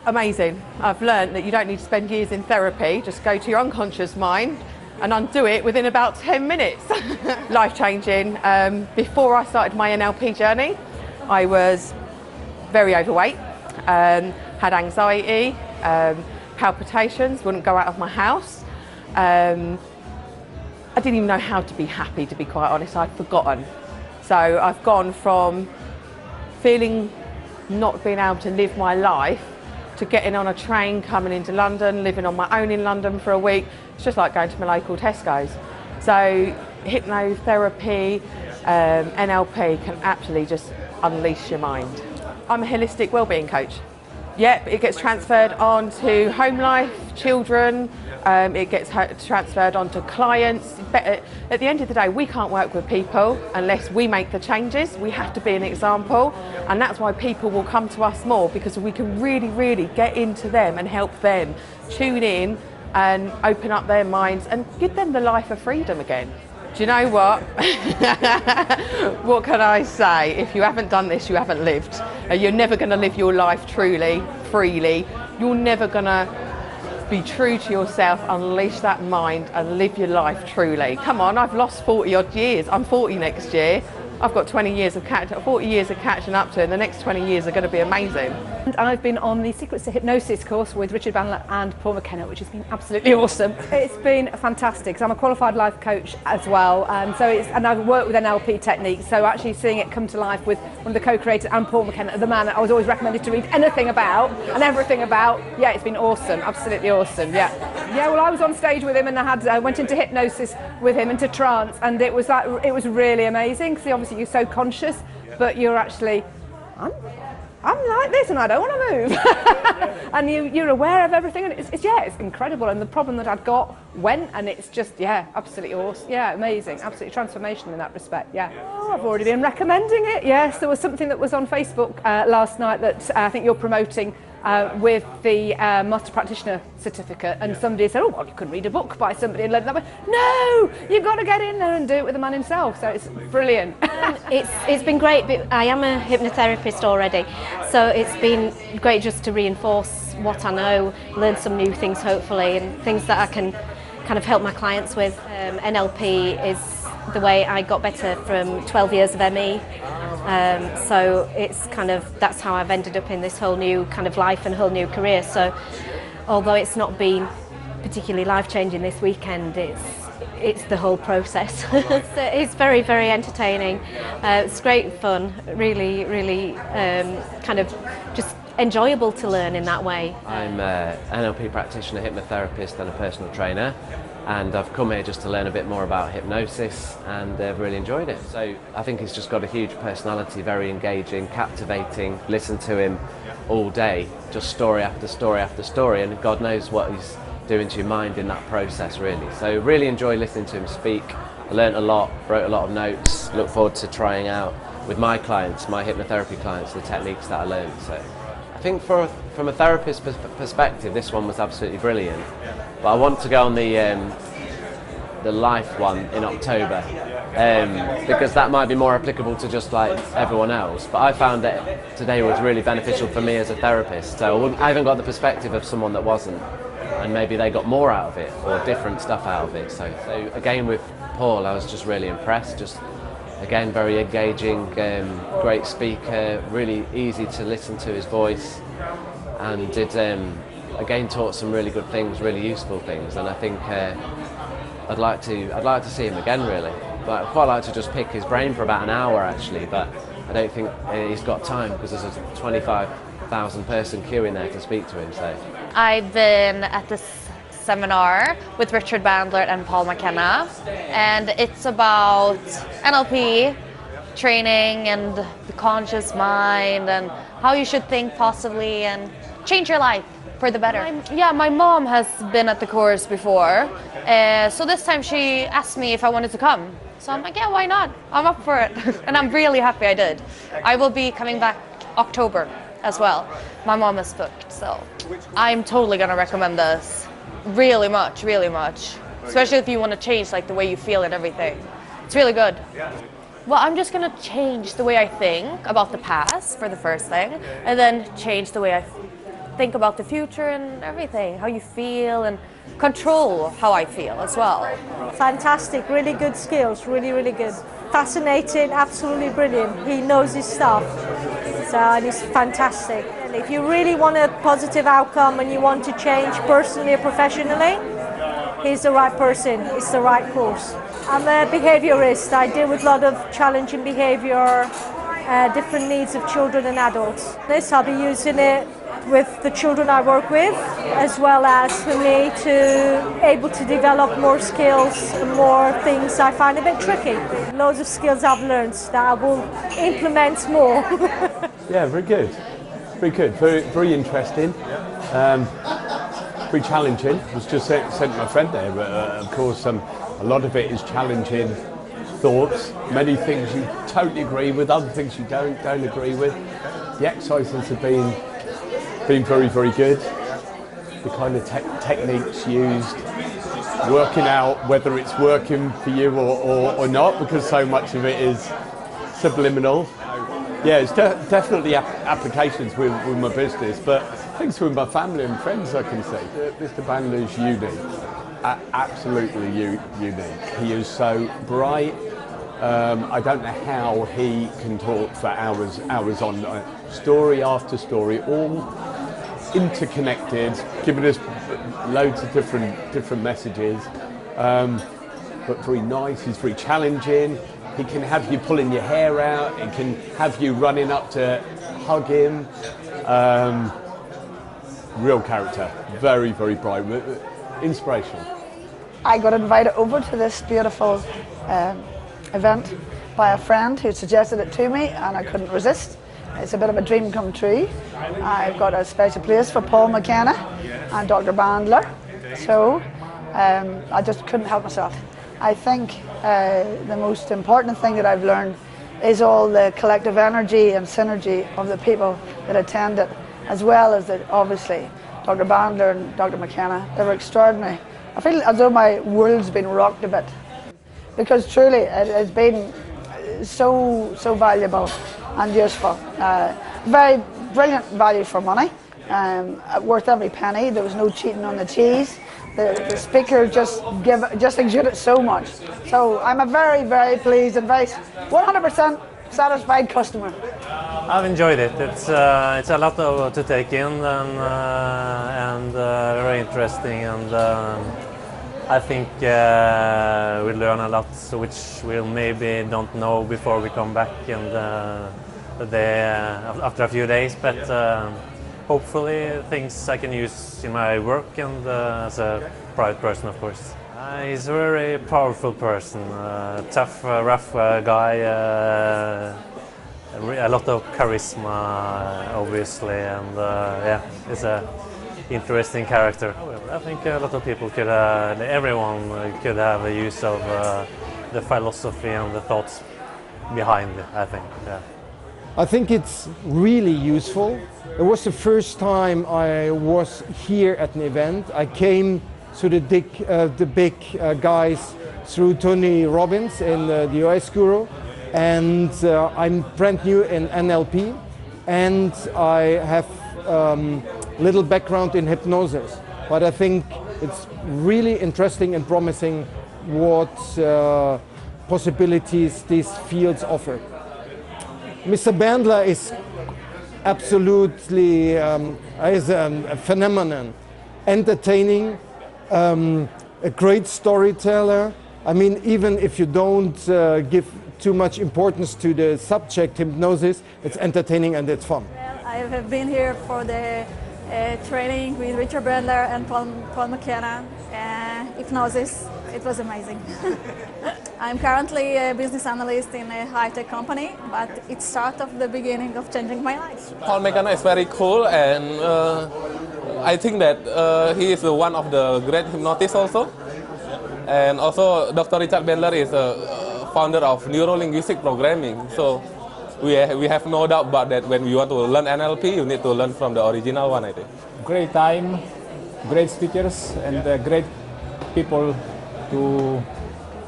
Amazing. I've learned that you don't need to spend years in therapy, just go to your unconscious mind and undo it within about 10 minutes. Life-changing. Before I started my NLP journey, I was very overweight, had anxiety, palpitations, wouldn't go out of my house. I didn't even know how to be happy, to be quite honest. I'd forgotten. So I've gone from feeling not being able to live my life to getting on a train, coming into London, living on my own in London for a week. It's just like going to my local Tesco's. So hypnotherapy, NLP can absolutely just unleash your mind. I'm a holistic wellbeing coach. Yep, it gets transferred on to home life, children, it gets transferred on to clients. But at the end of the day, we can't work with people unless we make the changes. We have to be an example, and that's why people will come to us more, because we can really, really get into them and help them tune in and open up their minds and give them the life of freedom again. Do you know what? What can I say? If you haven't done this, you haven't lived. You're never going to live your life truly, freely. You're never going to be true to yourself, unleash that mind and live your life truly. Come on, I've lost 40 odd years. I'm 40 next year. I've got 40 years of catching up to, and the next 20 years are going to be amazing. And I've been on the Secrets to Hypnosis course with Richard Bandler and Paul McKenna, which has been absolutely awesome. It's been fantastic, because I'm a qualified life coach as well, and I've worked with NLP techniques, so actually seeing it come to life with one of the co-creators and Paul McKenna, the man that I was always recommended to read anything about and everything about. Yeah, it's been awesome, absolutely awesome. Yeah, well, I was on stage with him, and I went into hypnosis with him, into trance, and it was really amazing, because obviously you're so conscious, but you're actually, I'm like this and I don't want to move. And you're aware of everything, and it's incredible. And the problem that I'd got went, and it's just, absolutely awesome. Yeah, amazing, absolutely transformational in that respect. Yeah. Oh, I've already been recommending it. Yes, there was something that was on Facebook last night that I think you're promoting with the Master Practitioner certificate, and somebody said, oh, well, you could read a book by somebody and learn that way. No, you've got to get in there and do it with the man himself, so it's brilliant. It's been great, but I am a hypnotherapist already, so it's been great just to reinforce what I know, learn some new things hopefully, and things that I can kind of help my clients with. NLP is the way I got better from 12 years of ME. So it's that's how I've ended up in this whole new kind of life and whole new career. So although it's not been particularly life-changing this weekend, it's the whole process. So it's very, very entertaining. It's great fun, really, really kind of just enjoyable to learn in that way. I'm an NLP practitioner, hypnotherapist and a personal trainer, and I've come here just to learn a bit more about hypnosis, and I've really enjoyed it. So I think he's just got a huge personality, very engaging, captivating. Listen to him all day, just story after story after story, and God knows what he's doing to your mind in that process, really. So really enjoy listening to him speak. I learned a lot, wrote a lot of notes, look forward to trying out with my clients, my hypnotherapy clients, the techniques that I learned. So I think from a therapist perspective, this one was absolutely brilliant. But I want to go on the life one in October, because that might be more applicable to just like everyone else. But I found that today was really beneficial for me as a therapist. So I haven't got the perspective of someone that wasn't, and maybe they got more out of it or different stuff out of it. So again with Paul, I was just really impressed. Just again, very engaging, great speaker, really easy to listen to his voice, and did again taught some really good things, really useful things. And I think I'd like to see him again, really. But I'd quite like to just pick his brain for about an hour actually, but I don't think he's got time, because there's a 25,000 person queue in there to speak to him. So I've been at this seminar with Richard Bandler and Paul McKenna, and it's about NLP training and the conscious mind and how you should think positively and change your life for the better. My mom has been at the course before, so this time she asked me if I wanted to come. So I'm like, yeah, why not? I'm up for it. And I'm really happy I did. I will be coming back October as well. My mom is booked, so I'm totally gonna recommend this. Really much, really much. Especially if you want to change like the way you feel and everything. It's really good. Well, I'm just gonna change the way I think about the past for the first thing, and then change the way I think about the future and everything, how you feel, and control how I feel as well. Fantastic, really good skills, really, really good. Fascinating, absolutely brilliant. He knows his stuff, so and he's fantastic. If you really want a positive outcome and you want to change personally or professionally, he's the right person, it's the right course. I'm a behaviorist. I deal with a lot of challenging behavior, different needs of children and adults. I'll be using it with the children I work with, as well as for me to able to develop more skills and more things I find a bit tricky. Loads of skills I've learned that I will implement more. Yeah, very good. Very good. Very interesting. Very challenging. I was just saying to my friend there, but of course a lot of it is challenging thoughts. Many things you totally agree with, other things you don't agree with. The exercises have been very, very good. The kind of techniques used, working out whether it's working for you or not, because so much of it is subliminal. Yeah, it's definitely applications with my business, but things with my family and friends I can see. Mr. Bandler's unique, absolutely unique. He is so bright. I don't know how he can talk for hours on story after story, all interconnected, giving us loads of different messages, but very nice. He's very challenging. He can have you pulling your hair out. He can have you running up to hug him. Real character, very, very bright, inspirational. I got invited over to this beautiful event by a friend who suggested it to me, and I couldn't resist. It's a bit of a dream come true. I've got a special place for Paul McKenna and Dr. Bandler, so I just couldn't help myself. I think the most important thing that I've learned is all the collective energy and synergy of the people that attended, as well as obviously Dr. Bandler and Dr. McKenna. They were extraordinary. I feel as though my world's been rocked a bit, because truly it has been so valuable and useful. Very brilliant value for money, worth every penny. There was no cheating on the cheese. The speaker just exuded so much. So I'm a very, very pleased and very 100% satisfied customer. I've enjoyed it. It's a lot to take in and very interesting, and I think we learn a lot which we maybe don't know before we come back and after a few days, but hopefully things I can use in my work and as a private person, of course. He's a very powerful person, tough, rough guy, a lot of charisma, obviously, and yeah, he's an interesting character. I think a lot of people could, everyone could have a use of the philosophy and the thoughts behind it, I think. Yeah. I think it's really useful. It was the first time I was here at an event. I came to the big guys through Tony Robbins in the US Guru, and I'm brand new in NLP, and I have little background in hypnosis, but I think it's really interesting and promising what possibilities these fields offer. Mr. Bandler is absolutely is a phenomenon, entertaining, a great storyteller. I mean, even if you don't give too much importance to the subject hypnosis, it's entertaining and it's fun. Well, I have been here for the training with Richard Bandler and Paul McKenna, hypnosis. It was amazing. I'm currently a business analyst in a high-tech company, but it started the beginning of changing my life. Paul McKenna is very cool, and I think that he is one of the great hypnotists also. And also Dr. Richard Bandler is a founder of neuro-linguistic programming. So we have no doubt about that. When you want to learn NLP, you need to learn from the original one, I think. Great time, great speakers, and great people to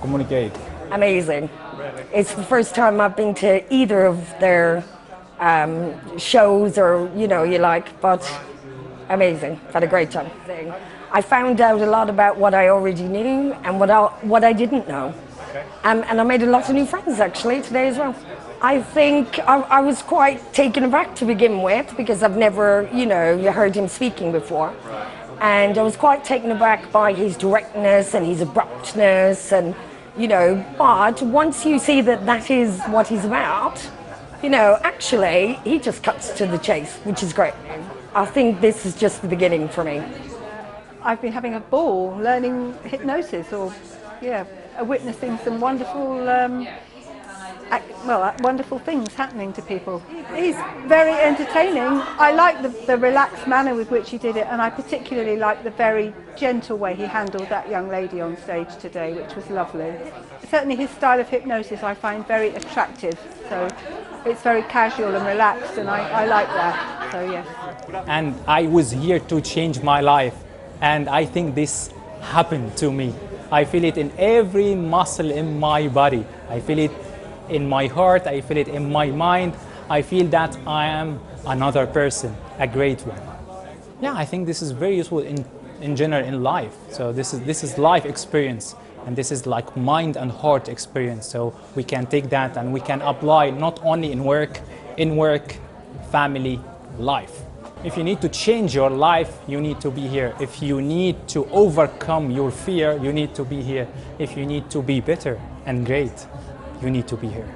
communicate. Amazing. It's the first time I've been to either of their shows, or you like, but amazing. Had a great time. I found out a lot about what I already knew and what I didn't know. Okay. And I made a lot of new friends actually today as well. I think I was quite taken aback to begin with because I've never, heard him speaking before. Right. And I was quite taken aback by his directness and his abruptness and, but once you see that that is what he's about, actually he just cuts to the chase, which is great. I think this is just the beginning for me. I've been having a ball learning hypnosis witnessing some wonderful wonderful things happening to people. He's very entertaining. I like the relaxed manner with which he did it, and I particularly like the very gentle way he handled that young lady on stage today, which was lovely. Certainly his style of hypnosis I find very attractive, so it's very casual and relaxed, and I like that, so yes. And I was here to change my life, and I think this happened to me. I feel it in every muscle in my body. I feel it in my heart, I feel it in my mind. I feel that I am another person, a great one. Yeah, I think this is very useful in general in life. So this is life experience, and this is like mind and heart experience. So we can take that and we can apply not only in work, family, life. If you need to change your life, you need to be here. If you need to overcome your fear, you need to be here. If you need to be better and great, you need to be here.